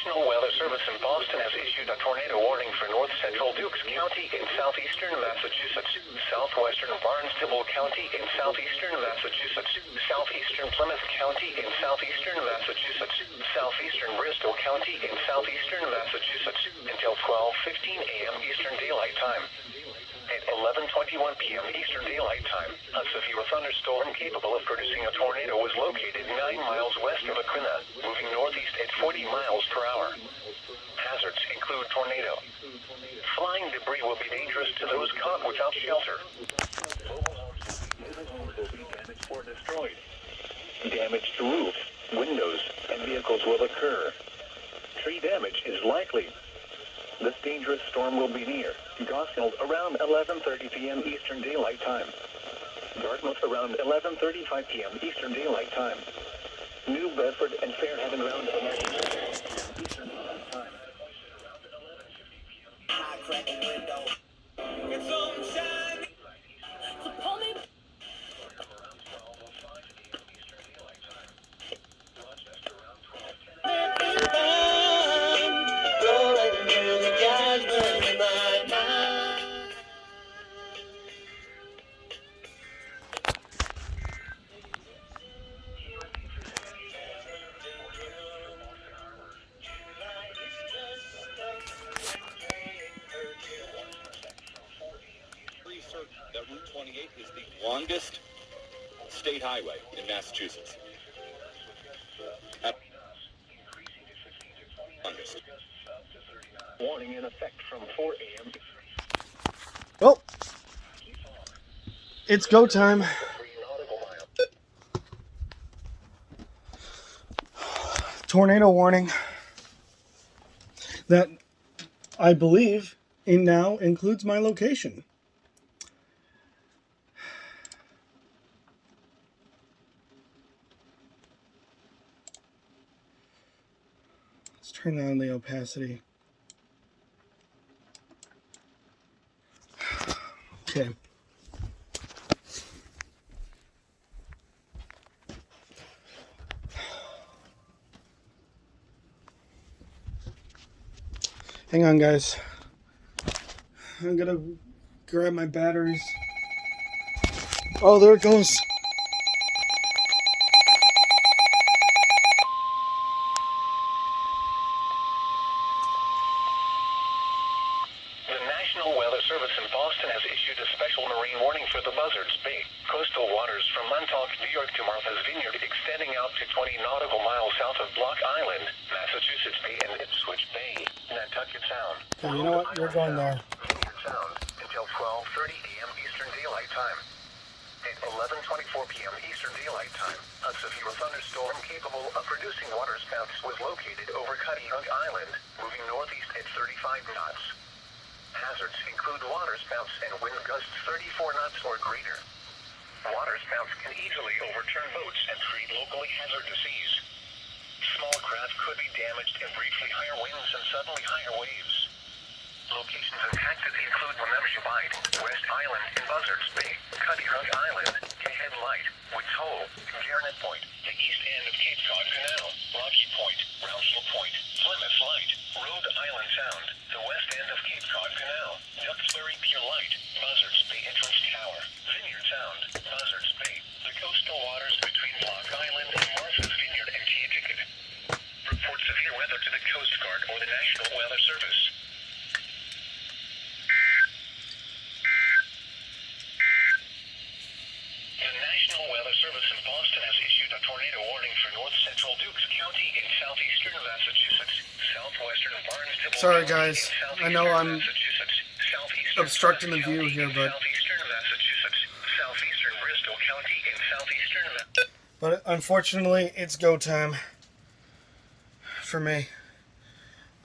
National Weather Service in Boston has issued a tornado warning for north central Dukes County in southeastern Massachusetts, southwestern Barnstable County in southeastern Massachusetts, southeastern Plymouth County in southeastern Massachusetts, southeastern Bristol County in southeastern Massachusetts, until 12:15 a.m. Eastern Daylight Time. At 11:21 p.m. Eastern Daylight Time, a severe thunderstorm capable of producing a tornado was located 9 miles west of Aquina, moving northeast at 40 miles per hour. Hazards include tornado. Flying debris will be dangerous to those caught without shelter. Mobile homes will be damaged or destroyed. Damage to roofs, windows, and vehicles will occur. Tree damage is likely. This dangerous storm will be near Gosnell around 11:30 p.m. Eastern Daylight Time. Dartmouth around 11:35 p.m. Eastern Daylight Time. New Bedford and Fairhaven around 11:50 p.m. Eastern Daylight Time. Cracking window. It's sunshine. That Route 28 is the longest state highway in Massachusetts. Longest. Warning in effect from 4 a.m. Well, it's go time. Tornado warning that I believe now includes my location. Let's turn down the opacity. Okay. Hang on, guys. I'm gonna grab my batteries. Oh, there it goes. The National Weather Service in Boston has issued a special marine warning for the Buzzards Bay. Coastal waters from Montauk, New York to Martha's Vineyard extending out to 20 nautical miles south of Block Island, Massachusetts Bay and Ipswich Bay, Nantucket Sound. Okay, you know what? You're going there. Vineyard Sound until 12:30 a.m. Eastern Daylight Time. At 11:24 p.m. Eastern Daylight Time, a severe thunderstorm capable of producing waterspouts was located over Cuttyhunk Island, moving northeast at 35 knots. Hazards include waterspouts and wind gusts 34 knots or greater. Waterspouts can easily overturn boats and create locally hazardous seas. Small craft could be damaged in briefly higher winds and suddenly higher waves. Locations impacted include Wenatchee Bight, West Island in Buzzards Bay, Cuttyhunk Island, Cahead Light, Woods Hole, Garnet Point, the east end of Cape Cod Canal, Rocky Point, Rouncil Point, Plymouth Light, Rhode Island Sound, the west end of Cape Cod Canal, Duxbury Pier Light, Buzzards Bay Entrance Tower, Vineyard Sound, Buzzards Bay, the coastal waters between Block Island and Martha's Vineyard and Connecticut. Report severe weather to the Coast Guard or the National Weather Service. The National Weather Service in Boston has issued a tornado warning for north central Dukes County in southeastern Massachusetts, southwestern Barnstable. Sorry, guys. I know I'm obstructing the view here, but Southeastern Massachusetts, southeastern Bristol County, and southeastern. but unfortunately, it's go time for me.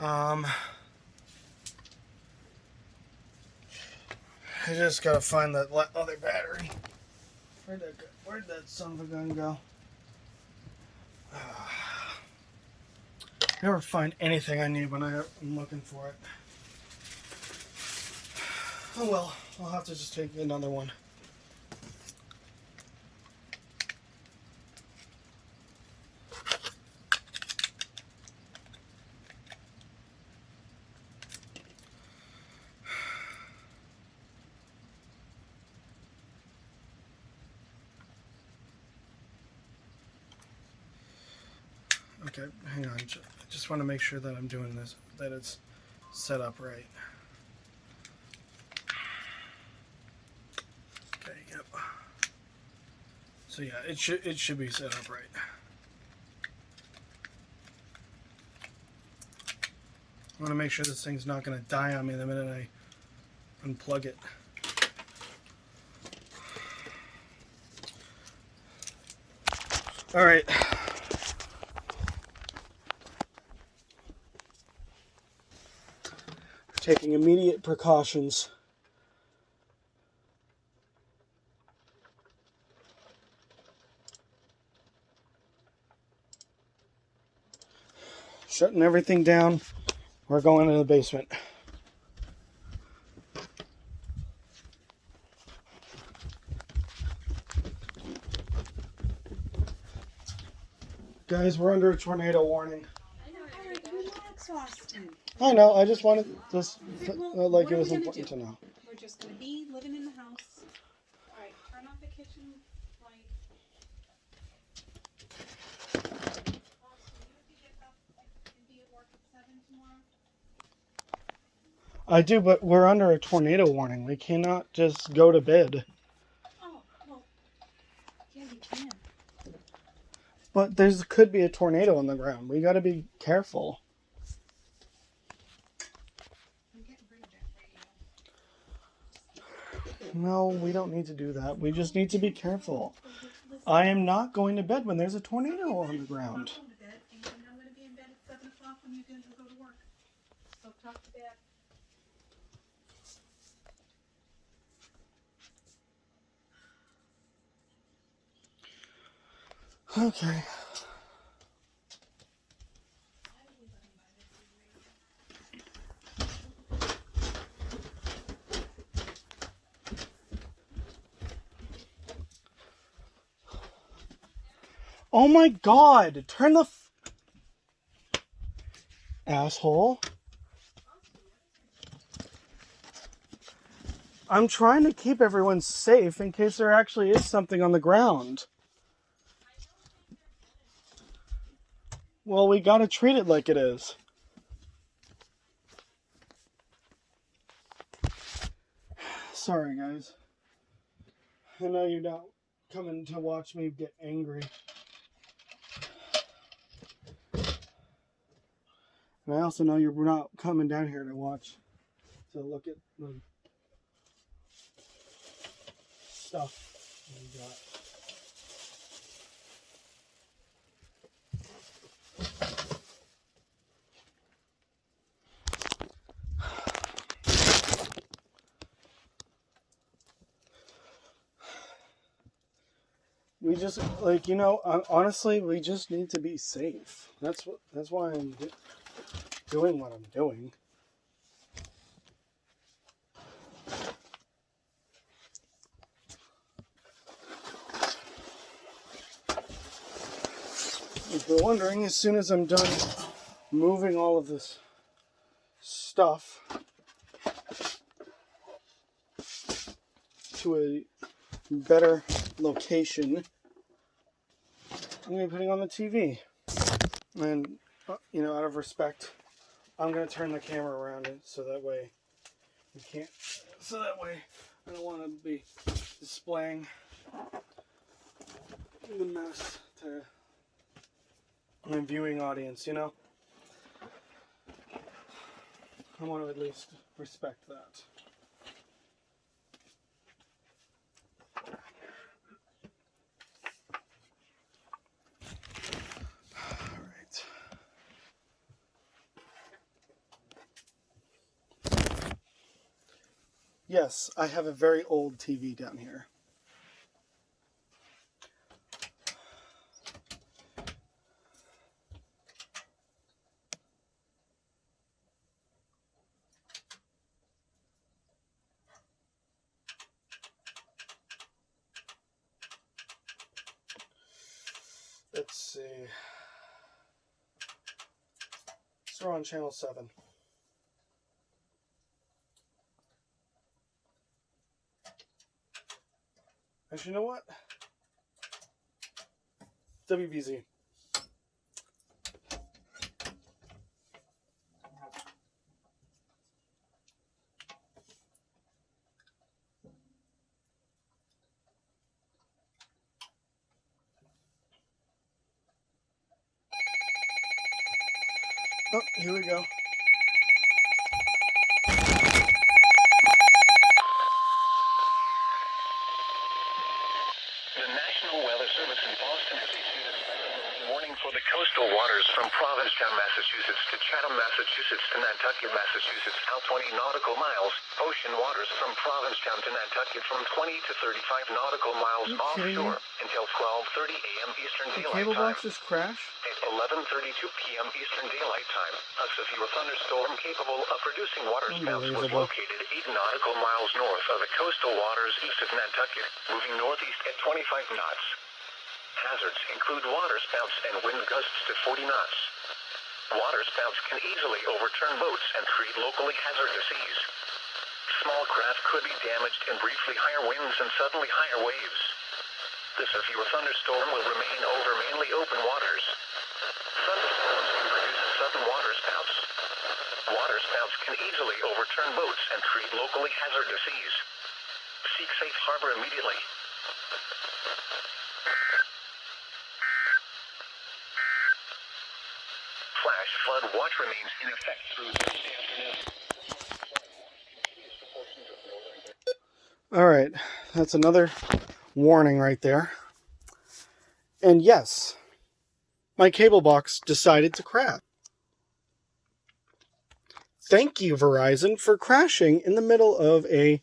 I just gotta find that other battery. Where'd that son of a gun go? Never find anything I need when I'm looking for it. Oh well, I'll have to just take another one. Okay, hang on. I just want to make sure that I'm doing this, that it's set up right. Okay, yep. So yeah, it should be set up right. I want to make sure this thing's not going to die on me the minute I unplug it. All right. Taking immediate precautions. Shutting everything down. We're going to the basement. Guys, we're under a tornado warning. Relax, Austin. I know, I just wanted this, Well, like what it are was we gonna important do? to know. We're just gonna be living in the house. All right, turn off the kitchen light. Austin, you have to get up and be at work at 7 tomorrow. I do, but we're under a tornado warning. We cannot just go to bed. Oh, well, yeah, you can. But there could be a tornado on the ground. We got to be careful. I'm getting rid of that radio. No, we don't need to do that. We just need to be careful. I am not going to bed when there's a tornado on the ground. I'm going to bed, and I'm going to be in bed at 7 o'clock when you're going to go to work. So talk to Dad. Okay. Oh my God! Turn the asshole. I'm trying to keep everyone safe in case there actually is something on the ground. Well, we gotta treat it like it is. Sorry, guys. I know you're not coming to watch me get angry. And I also know you're not coming down here to look at the stuff we got. We just, like, you know, honestly, we just need to be safe. That's why I'm doing what I'm doing. If you're wondering, as soon as I'm done moving all of this stuff to a better location, I'm going to be putting on the TV. And, you know, out of respect, I'm going to turn the camera around it so that way you can't. So that way I don't want to be displaying the mess to my viewing audience, you know? I want to at least respect that. Alright. Yes, I have a very old TV down here. Let's see. So we're on channel 7. Actually, you know what? WBZ. Oh, here we go. The National Weather Service in Boston has issued a special warning for the coastal waters from Provincetown, Massachusetts to Chatham, Massachusetts to Nantucket, Massachusetts, out 20 nautical miles. Ocean waters from Provincetown to Nantucket from 20 to 35 nautical miles offshore until 12:30 a.m. Eastern The Daylight cable Time. box just crashed? At 11:32 p.m. Eastern Daylight Time, a severe thunderstorm capable of producing waterspouts was Unbelievable. located 8 nautical miles north of the coastal waters east of Nantucket, moving northeast at 25 knots. Hazards include waterspouts and wind gusts to 40 knots. Waterspouts can easily overturn boats and create locally hazardous seas. Small craft could be damaged in briefly higher winds and suddenly higher waves. The severe thunderstorm will remain over mainly open waters. Thunderstorms can produce sudden waterspouts. Waterspouts can easily overturn boats and create locally hazardous seas. Seek safe harbor immediately. Flash flood watch remains in effect through Thursday afternoon. All right, that's another warning right there. And yes, my cable box decided to crash. Thank you, Verizon, for crashing in the middle of a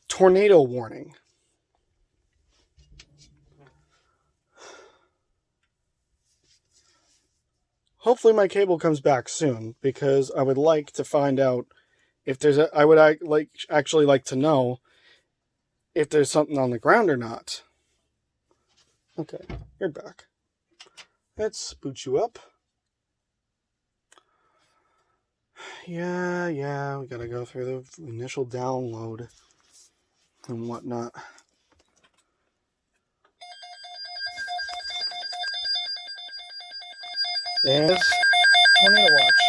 tornado warning. Hopefully my cable comes back soon, because I would like to find out if there's I would actually like to know if there's something on the ground or not. Okay, you're back. Let's boot you up. Yeah, we gotta go through the initial download and whatnot. There's Tornado Watch.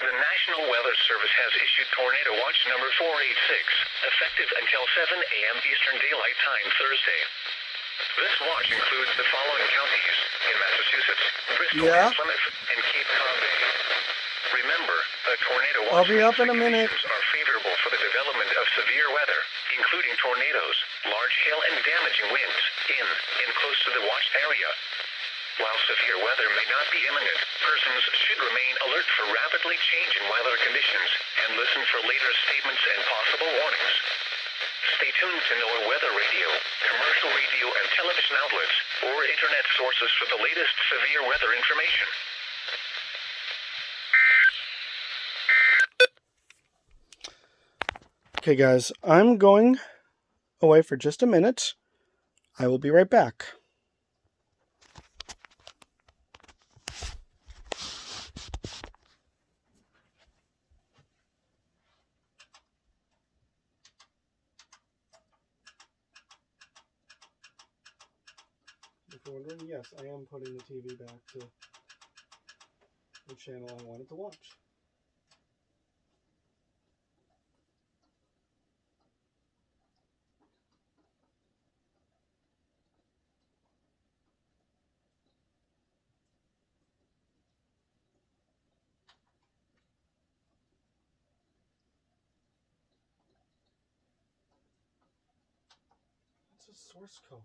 The National Weather Service has issued Tornado Watch number 486, effective until 7 a.m. Eastern Daylight Time Thursday. This watch includes the following counties in Massachusetts: Bristol, Plymouth, and Cape Cod Bay. Remember, a tornado watch I'll be up in a minute. conditions are favorable for the development of severe weather, including tornadoes, large hail, and damaging winds in and close to the watched area. While severe weather may not be imminent, persons should remain alert for rapidly changing weather conditions and listen for later statements and possible warnings. Stay tuned to NOAA weather radio, commercial radio and television outlets, or internet sources for the latest severe weather information. Okay, guys, I'm going away for just a minute. I will be right back. If you're wondering, yes, I am putting the TV back to the channel I wanted to watch. What's a source code?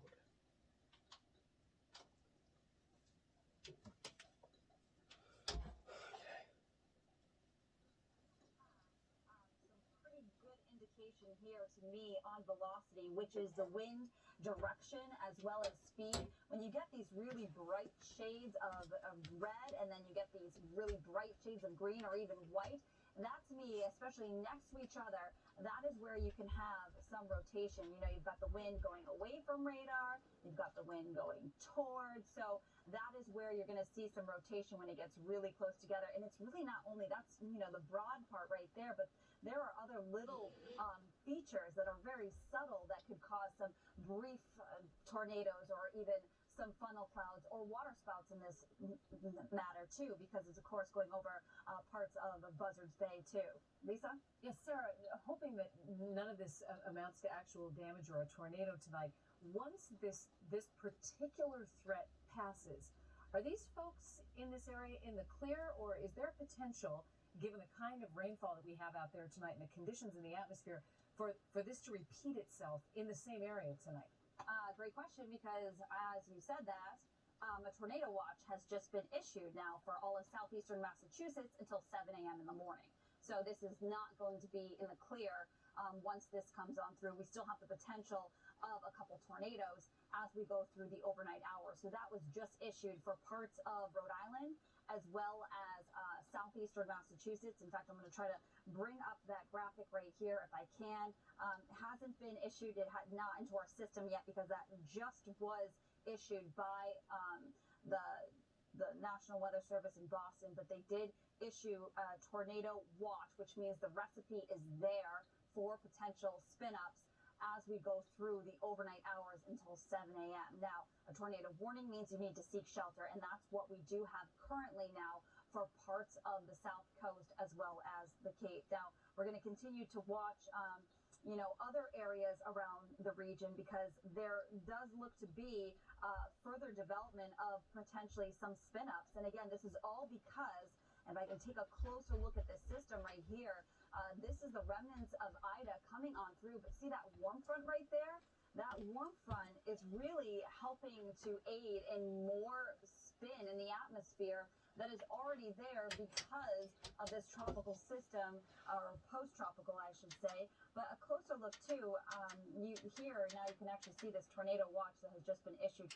Here to me on velocity, which is the wind direction as well as speed. When you get these really bright shades of red and then you get these really bright shades of green or even white, that to me, especially next to each other, that is where you can have some rotation. You know, you've got the wind going away from radar, you've got the wind going towards, so that is where you're going to see some rotation when it gets really close together. And it's really not only, that's, you know, the broad part right there, but there are other little features that are very subtle that could cause some brief tornadoes or even some funnel clouds or water spouts in this matter too, because it's of course going over parts of Buzzards Bay too. Lisa? Yes, Sarah, hoping that none of this amounts to actual damage or a tornado tonight. Once this particular threat passes, are these folks in this area in the clear, or is there potential, given the kind of rainfall that we have out there tonight and the conditions in the atmosphere, for this to repeat itself in the same area tonight? Great question, because as you said that, a tornado watch has just been issued now for all of southeastern Massachusetts until 7 a.m. in the morning. So this is not going to be in the clear once this comes on through. We still have the potential of a couple tornadoes as we go through the overnight hours. So that was just issued for parts of Rhode Island as well as southeastern Massachusetts. In fact, I'm going to try to bring up that graphic right here if I can. Hasn't been issued, it had not into our system yet, because that just was issued by the National Weather Service in Boston, but they did issue a tornado watch, which means the recipe is there for potential spin-ups as we go through the overnight hours until 7 a.m. Now, a tornado warning means you need to seek shelter, and that's what we do have currently now for parts of the South Coast as well as the Cape. Now, we're going to continue to watch other areas around the region, because there does look to be further development of potentially some spin-ups. And again, this is all because, if I can take a closer look at this system right here, this is the remnants of Ida coming on through. But see that warm front right there? That warm front is really helping to aid in more spin in the atmosphere that is already there because of this tropical system, or post-tropical, I should say. But a closer look too, you can actually see this tornado watch that has just been issued.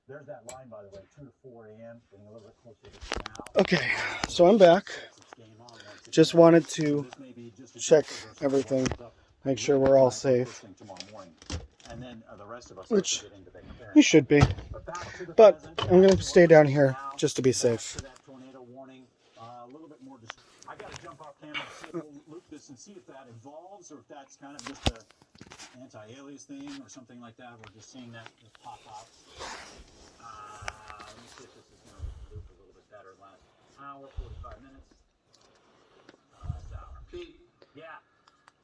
There's that line, by the way, 2 to 4 a.m. Getting a little bit closer to now. Okay, so I'm back. Just wanted to check everything, make sure we're all safe, which we should be. But I'm going to stay down here just to be safe. I got to jump off camera and loop this and see if that evolves, or if that's kind of just a anti-alias thing or something like that. We're just seeing that pop out. Let me see if this is going to loop a little bit better. Last hour, 45 minutes. Last hour. Pete. Yeah.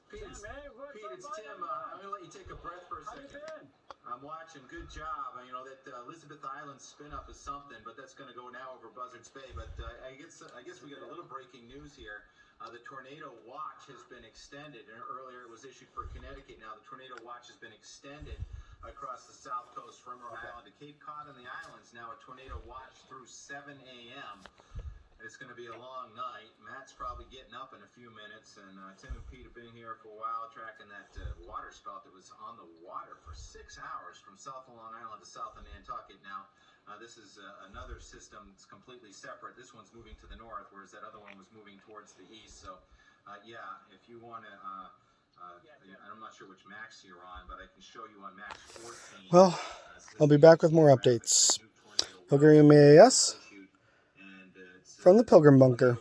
Pete, it's Tim. I'm going to let you take a breath for a second. How you been? I'm watching. Good job. You know, that Elizabeth Island spin-up is something, but that's going to go now over Buzzards Bay. But I guess we got a little breaking news here. The tornado watch has been extended. And earlier it was issued for Connecticut. Now the tornado watch has been extended across the south coast from Rhode Island to Cape Cod and the islands. Now a tornado watch through 7 a.m. It's going to be a long night. Matt's probably getting up in a few minutes, and Tim and Pete have been here for a while tracking that water spout that was on the water for 6 hours from south of Long Island to south of Nantucket. Now, this is another system that's completely separate. This one's moving to the north, whereas that other one was moving towards the east. So, if you want to, I'm not sure which max you're on, but I can show you on max 14. Well, I'll be back with more updates. Pilgrim EAS from the Pilgrim Bunker.